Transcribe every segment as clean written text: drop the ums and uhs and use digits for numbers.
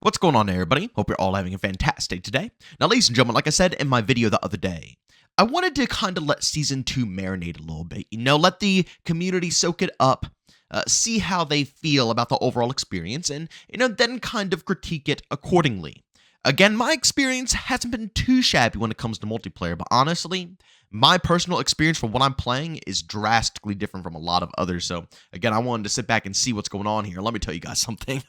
What's going on, everybody? Hope you're all having a fantastic today. Now, ladies and gentlemen, like I said in my video the other day, I wanted to kind of let Season 2 marinate a little bit. Let the community soak it up, see how they feel about the overall experience, and, then kind of critique it accordingly. Again, my experience hasn't been too shabby when it comes to multiplayer, but honestly, my personal experience from what I'm playing is drastically different from a lot of others. So, again, I wanted to sit back and see what's going on here. Let me tell you guys something.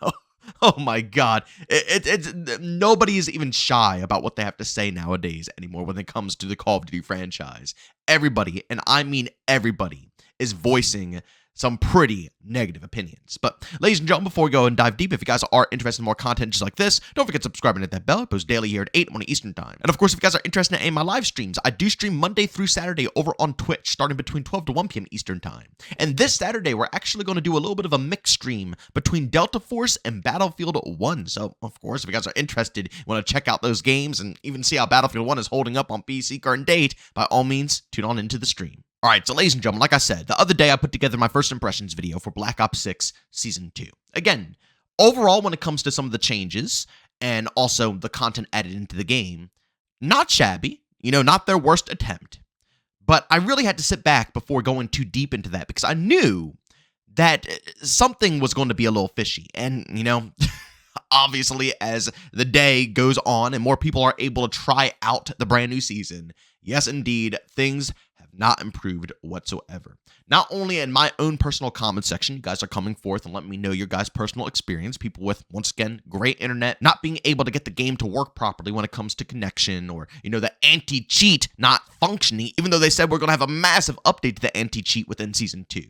Oh my God. It's nobody is even shy about what they have to say nowadays anymore when it comes to the Call of Duty franchise. Everybody, and I mean everybody, is voicing some pretty negative opinions. But ladies and gentlemen, before we go and dive deep, if you guys are interested in more content just like this, don't forget to subscribe and hit that bell. I post daily here at 8 Eastern Time. And of course, if you guys are interested in my live streams, I do stream Monday through Saturday over on Twitch, starting between 12 to 1 p.m. Eastern Time. And this Saturday, we're actually going to do a little bit of a mixed stream between Delta Force and Battlefield 1. So, of course, if you guys are interested, want to check out those games and even see how Battlefield 1 is holding up on PC current date, by all means, tune on into the stream. Alright, so ladies and gentlemen, like I said, the other day I put together my first impressions video for Black Ops 6 Season 2. Again, overall, when it comes to some of the changes, and also the content added into the game, not shabby, not their worst attempt. But I really had to sit back before going too deep into that, because I knew that something was going to be a little fishy. And, obviously, as the day goes on and more people are able to try out the brand new season, yes, indeed, things have not improved whatsoever. Not only in my own personal comment section, you guys are coming forth and letting me know your guys' personal experience. People with, once again, great internet, not being able to get the game to work properly when it comes to connection, or, the anti-cheat not functioning, even though they said we're going to have a massive update to the anti-cheat within Season 2.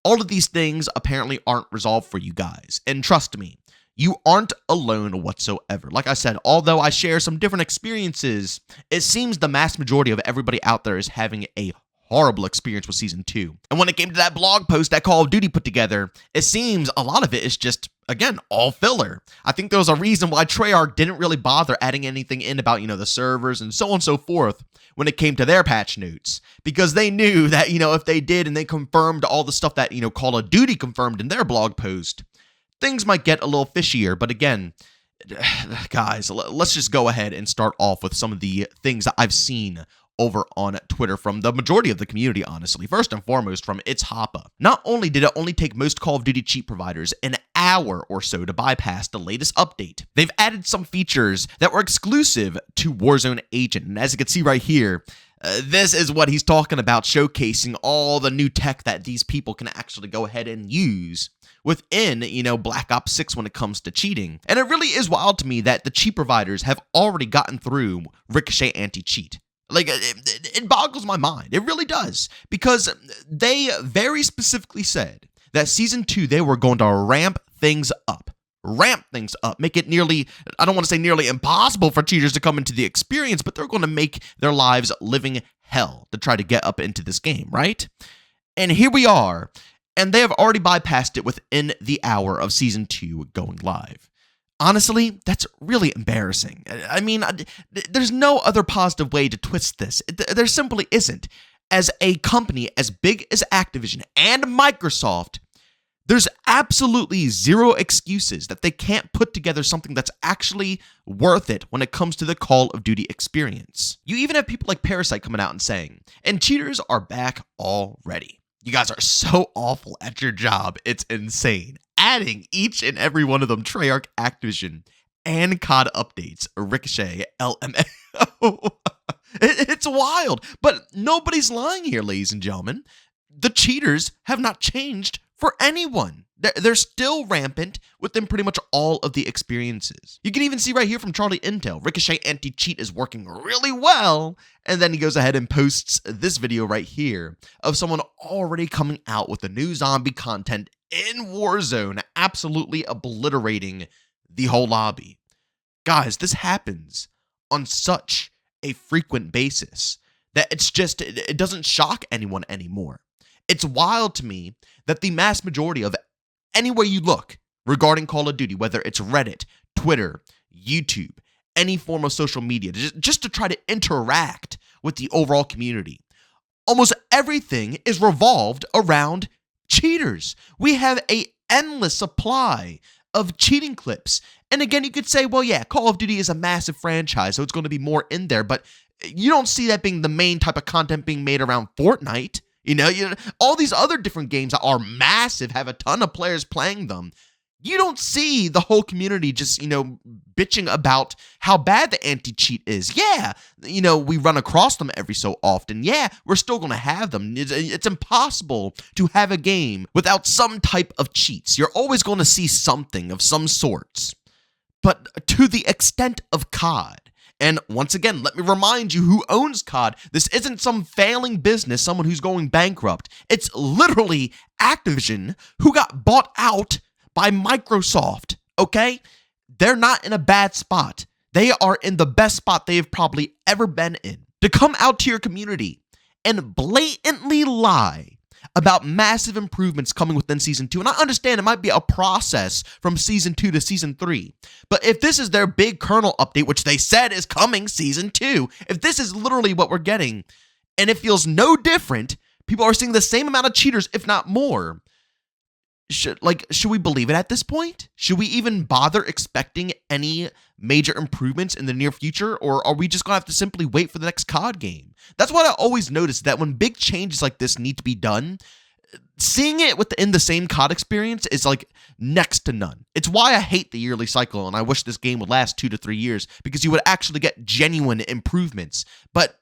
All of these things apparently aren't resolved for you guys. And trust me, you aren't alone whatsoever. Like I said, although I share some different experiences, it seems the mass majority of everybody out there is having a horrible experience with Season 2. And when it came to that blog post that Call of Duty put together, it seems a lot of it is just, again, all filler. I think there was a reason why Treyarch didn't really bother adding anything in about, the servers and so on and so forth when it came to their patch notes. Because they knew that, if they did and they confirmed all the stuff that, Call of Duty confirmed in their blog post, things might get a little fishier. But again, guys, let's just go ahead and start off with some of the things that I've seen over on Twitter from the majority of the community, honestly. First and foremost, from It's Hoppa. Not only did it only take most Call of Duty cheat providers an hour or so to bypass the latest update, they've added some features that were exclusive to Warzone Agent. And as you can see right here, this is what he's talking about, showcasing all the new tech that these people can actually go ahead and use within, Black Ops 6 when it comes to cheating. And it really is wild to me that the cheat providers have already gotten through Ricochet anti-cheat. Like, it boggles my mind. It really does. Because they very specifically said that Season 2, they were going to ramp things up. Make it nearly, I don't want to say nearly impossible for cheaters to come into the experience, but they're going to make their lives living hell to try to get up into this game, right? And here we are, and they have already bypassed it within the hour of Season 2 going live. Honestly, that's really embarrassing. I mean, there's no other positive way to twist this. There simply isn't. As a company as big as Activision and Microsoft, there's absolutely zero excuses that they can't put together something that's actually worth it when it comes to the Call of Duty experience. You even have people like Parasite coming out and saying, and cheaters are back already. You guys are so awful at your job, it's insane. Adding each and every one of them, Treyarch, Activision, and COD updates, Ricochet, LMAO. It's wild, but nobody's lying here, ladies and gentlemen. The cheaters have not changed for anyone. They're still rampant within pretty much all of the experiences. You can even see right here from Charlie Intel, Ricochet anti-cheat is working really well. And then he goes ahead and posts this video right here of someone already coming out with the new zombie content in Warzone, absolutely obliterating the whole lobby. Guys, this happens on such a frequent basis that it doesn't shock anyone anymore. It's wild to me that the mass majority of anywhere you look regarding Call of Duty, whether it's Reddit, Twitter, YouTube, any form of social media, just to try to interact with the overall community, almost everything is revolved around cheaters. We have an endless supply of cheating clips And again, you could say, well, yeah, Call of Duty is a massive franchise, so it's going to be more in there, but you don't see that being the main type of content being made around Fortnite. All these other different games that are massive, have a ton of players playing them. You don't see the whole community just, bitching about how bad the anti-cheat is. Yeah, we run across them every so often. Yeah, we're still going to have them. It's impossible to have a game without some type of cheats. You're always going to see something of some sorts. But to the extent of COD, and once again, let me remind you who owns COD. This isn't some failing business, someone who's going bankrupt. It's literally Activision, who got bought out by Microsoft, okay? They're not in a bad spot. They are in the best spot they have probably ever been in. To come out to your community and blatantly lie about massive improvements coming within Season 2, and I understand it might be a process from Season 2 to Season 3, but if this is their big kernel update, which they said is coming Season 2, if this is literally what we're getting, and it feels no different, people are seeing the same amount of cheaters, if not more, should we believe it at this point? Should we even bother expecting any major improvements in the near future, or are we just gonna have to simply wait for the next COD game? That's what I always notice, that when big changes like this need to be done, seeing it within the same COD experience is like next to none. It's why I hate the yearly cycle, and I wish this game would last 2 to 3 years, because you would actually get genuine improvements. But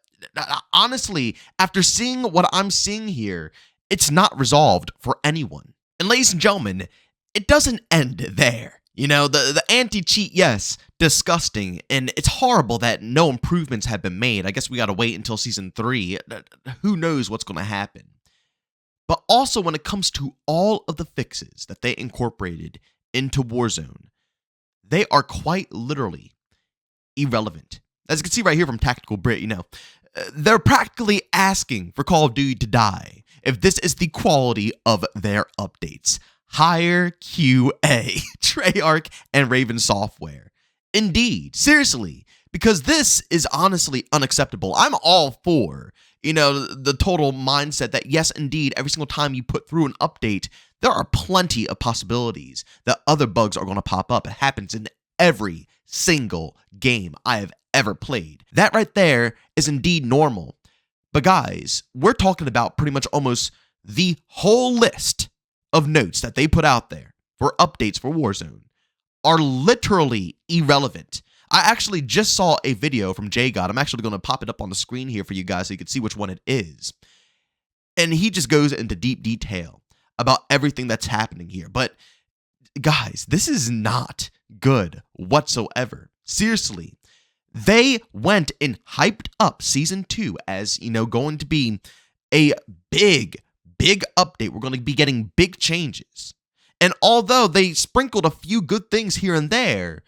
honestly, after seeing what I'm seeing here, it's not resolved for anyone. And ladies and gentlemen, it doesn't end there. The anti-cheat, yes, disgusting, and it's horrible that no improvements have been made. I guess we gotta wait until Season 3. Who knows what's gonna happen. But also when it comes to all of the fixes that they incorporated into Warzone, they are quite literally irrelevant. As you can see right here from Tactical Brit, they're practically asking for Call of Duty to die if this is the quality of their updates. Hire QA, Treyarch, and Raven Software. Indeed, seriously, because this is honestly unacceptable. I'm all for, the total mindset that yes, indeed, every single time you put through an update, there are plenty of possibilities that other bugs are going to pop up. It happens in every single game I have ever played. That right there is indeed normal. But guys, we're talking about pretty much almost the whole list of notes that they put out there for updates for Warzone are literally irrelevant. I actually just saw a video from JGod. I'm actually going to pop it up on the screen here for you guys so you can see which one it is. And he just goes into deep detail about everything that's happening here. But guys, this is not good whatsoever. Seriously. They went and hyped up Season 2 as, going to be a big update. We're going to be getting big changes. And although they sprinkled a few good things here and there,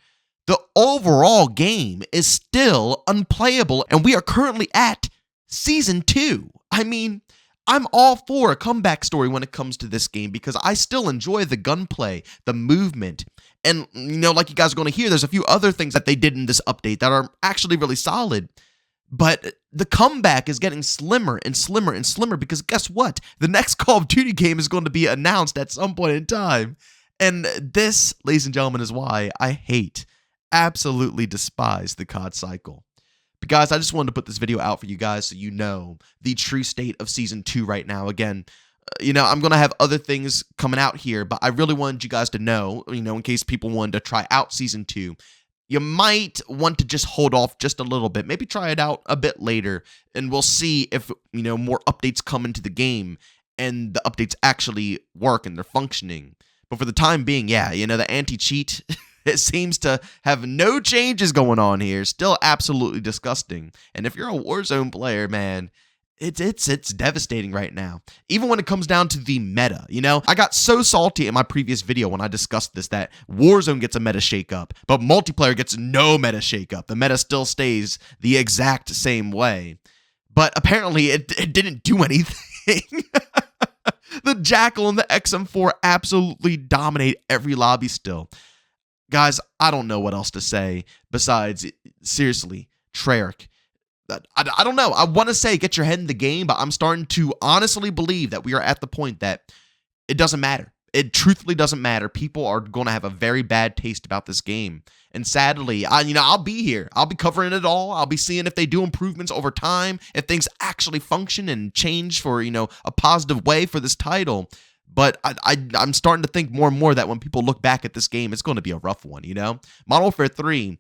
the overall game is still unplayable, and we are currently at Season 2. I mean, I'm all for a comeback story when it comes to this game because I still enjoy the gunplay, the movement, and, like you guys are going to hear, there's a few other things that they did in this update that are actually really solid. But the comeback is getting slimmer and slimmer and slimmer because guess what? The next Call of Duty game is going to be announced at some point in time. And this, ladies and gentlemen, is why I absolutely despise the COD cycle. But guys, I just wanted to put this video out for you guys so you know the true state of Season 2 right now. Again, I'm going to have other things coming out here, but I really wanted you guys to know, in case people wanted to try out Season 2, you might want to just hold off just a little bit. Maybe try it out a bit later, and we'll see if, more updates come into the game and the updates actually work and they're functioning. But for the time being, yeah, the anti-cheat, it seems to have no changes going on here. Still absolutely disgusting. And if you're a Warzone player, man, it's devastating right now. Even when it comes down to the meta, I got so salty in my previous video when I discussed this that Warzone gets a meta shakeup, but multiplayer gets no meta shakeup. The meta still stays the exact same way. But apparently it didn't do anything. The Jackal and the XM4 absolutely dominate every lobby still. Guys, I don't know what else to say besides, seriously, Treyarch. I don't know. I want to say get your head in the game, but I'm starting to honestly believe that we are at the point that it doesn't matter. it truthfully doesn't matter. People are going to have a very bad taste about this game. And sadly, I'll be here. I'll be covering it all. I'll be seeing if they do improvements over time, if things actually function and change for, a positive way for this title. But I'm starting to think more and more that when people look back at this game, it's going to be a rough one, Modern Warfare 3,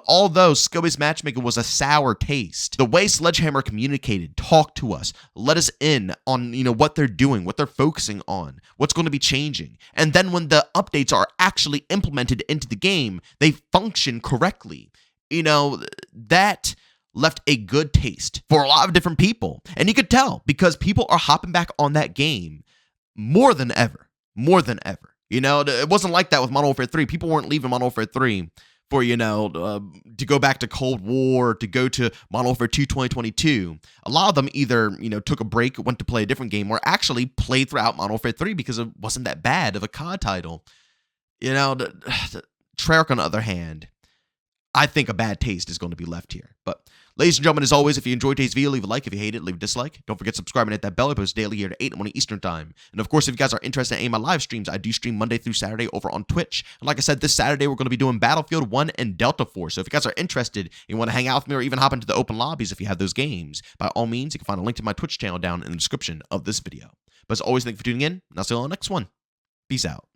although skill-based matchmaking was a sour taste, the way Sledgehammer communicated, talked to us, let us in on, what they're doing, what they're focusing on, what's going to be changing. And then when the updates are actually implemented into the game, they function correctly. That left a good taste for a lot of different people. And you could tell because people are hopping back on that game more than ever. It wasn't like that with Modern Warfare 3. People weren't leaving Modern Warfare 3 for, to go back to Cold War, to go to Modern Warfare 2 2022. A lot of them either, took a break, went to play a different game, or actually played throughout Modern Warfare 3 because it wasn't that bad of a COD title. Treyarch, on the other hand, I think a bad taste is going to be left here. But ladies and gentlemen, as always, if you enjoyed today's video, leave a like. If you hate it, leave a dislike. Don't forget to subscribe and hit that bell. I post daily here at 8 in the morning Eastern Time. And of course, if you guys are interested in any of my live streams, I do stream Monday through Saturday over on Twitch. And like I said, this Saturday, we're going to be doing Battlefield 1 and Delta Force. So if you guys are interested and you want to hang out with me or even hop into the open lobbies if you have those games, by all means, you can find a link to my Twitch channel down in the description of this video. But as always, thank you for tuning in, and I'll see you on the next one. Peace out.